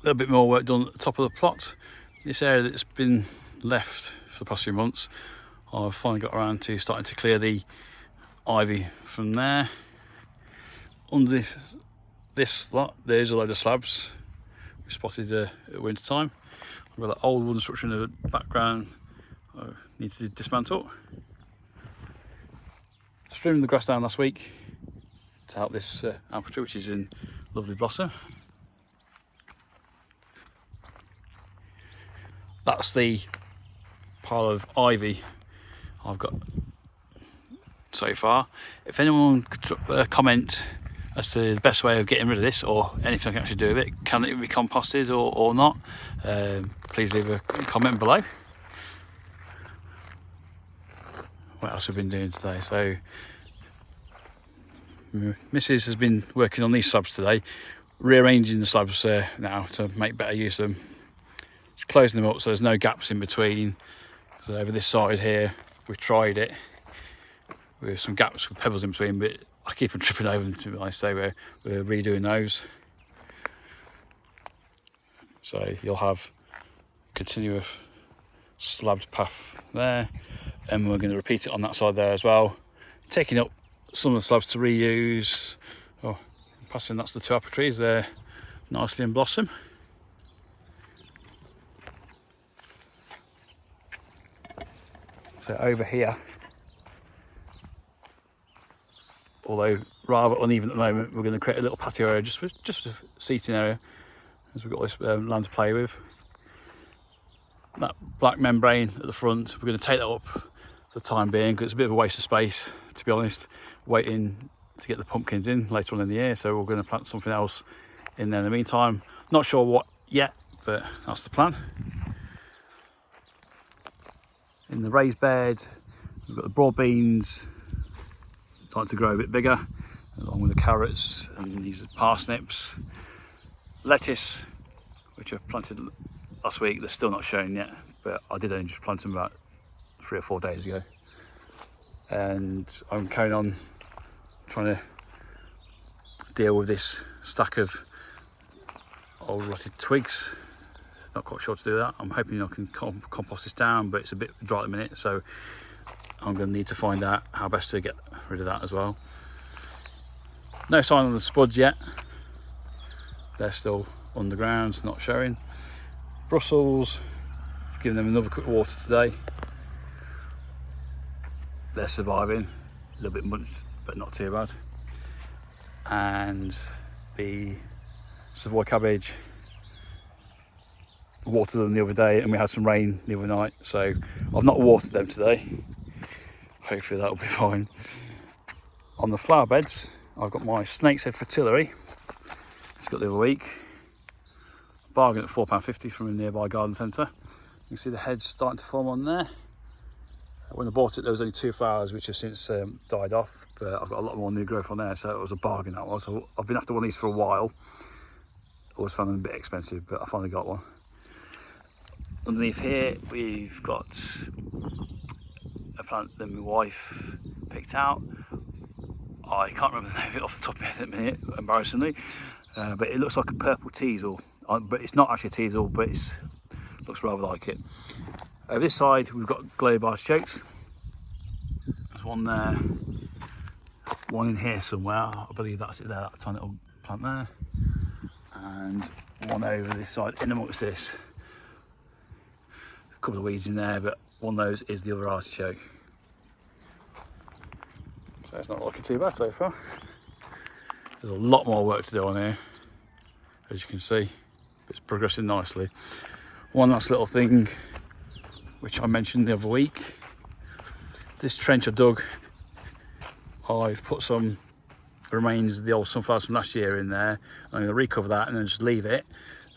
little bit more work done at the top of the plot. This area that's been left for the past few months, I've finally got around to starting to clear the ivy from there. Under this lot, there's a load of slabs we spotted at winter time. I've got that old wooden structure in the background I need to dismantle. Trimmed the grass down last week to help this apple tree, which is in lovely blossom. That's the pile of ivy I've got so far. If anyone could comment as to the best way of getting rid of this, or anything I can actually do with it, can it be composted or not, please leave a comment below. What else have we been doing today? So Mrs has been working on these slabs today, rearranging the slabs now to make better use of them. Just closing them up so there's no gaps in between. So over this side here, we've tried it with some gaps with pebbles in between, but I keep on tripping over them, to be honest. So we're redoing those. So you'll have continuous slabbed path there, and we're going to repeat it on that side there as well, taking up some of the slabs to reuse. Oh, passing, that's the two apple trees there, nicely in blossom. So over here, although rather uneven at the moment, we're going to create a little patio area just for a seating area, as we've got this land to play with. That black membrane at the front, we're going to take that up for the time being, because it's a bit of a waste of space, to be honest, waiting to get the pumpkins in later on in the year. So we're going to plant something else in there in the meantime. Not sure what yet, but that's the plan. In the raised bed, we've got the broad beans starting to grow a bit bigger, along with the carrots and these parsnips. Lettuce, which I planted last week, they're still not showing yet, but I did only just plant them about 3 or 4 days ago. And I'm carrying on trying to deal with this stack of old rotted twigs. Not quite sure to do that. I'm hoping I can compost this down, but it's a bit dry at the minute, so I'm going to need to find out how best to get rid of that as well. No sign of the spuds yet. They're still underground, not showing. Brussels, giving them another quick water today. They're surviving, a little bit munched, but not too bad. And the Savoy cabbage, watered them the other day, and we had some rain the other night, so I've not watered them today. Hopefully that'll be fine. On the flower beds, I've got my snake's head fritillary, which I got the other week. Bargain at £4.50 from a nearby garden centre. You can see the heads starting to form on there. When I bought it, there was only 2 flowers, which have since died off, but I've got a lot more new growth on there, so it was a bargain, that was. So I've been after one of these for a while. Always found them a bit expensive, but I finally got one. Underneath here, we've got a plant that my wife picked out. I can't remember the name of it off the top of my head at the minute, embarrassingly, but it looks like a purple teasel, but it's not actually a teasel, but it looks rather like it. Over this side, we've got globe artichokes. There's one there, one in here somewhere. I believe that's it there, that tiny little plant there. And one over this side, in amongst this. A couple of weeds in there, but one of those is the other artichoke. So it's not looking too bad so far. There's a lot more work to do on here, as you can see. It's progressing nicely. One last little thing, which I mentioned the other week. This trench I dug, I've put some remains of the old sunflowers from last year in there. I'm going to recover that and then just leave it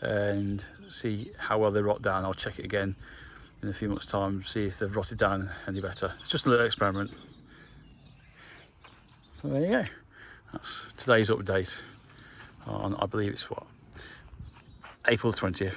and see how well they rot down. I'll check it again in a few months' time, see if they've rotted down any better. It's just a little experiment. So there you go. That's today's update on, I believe it's what, April 20th.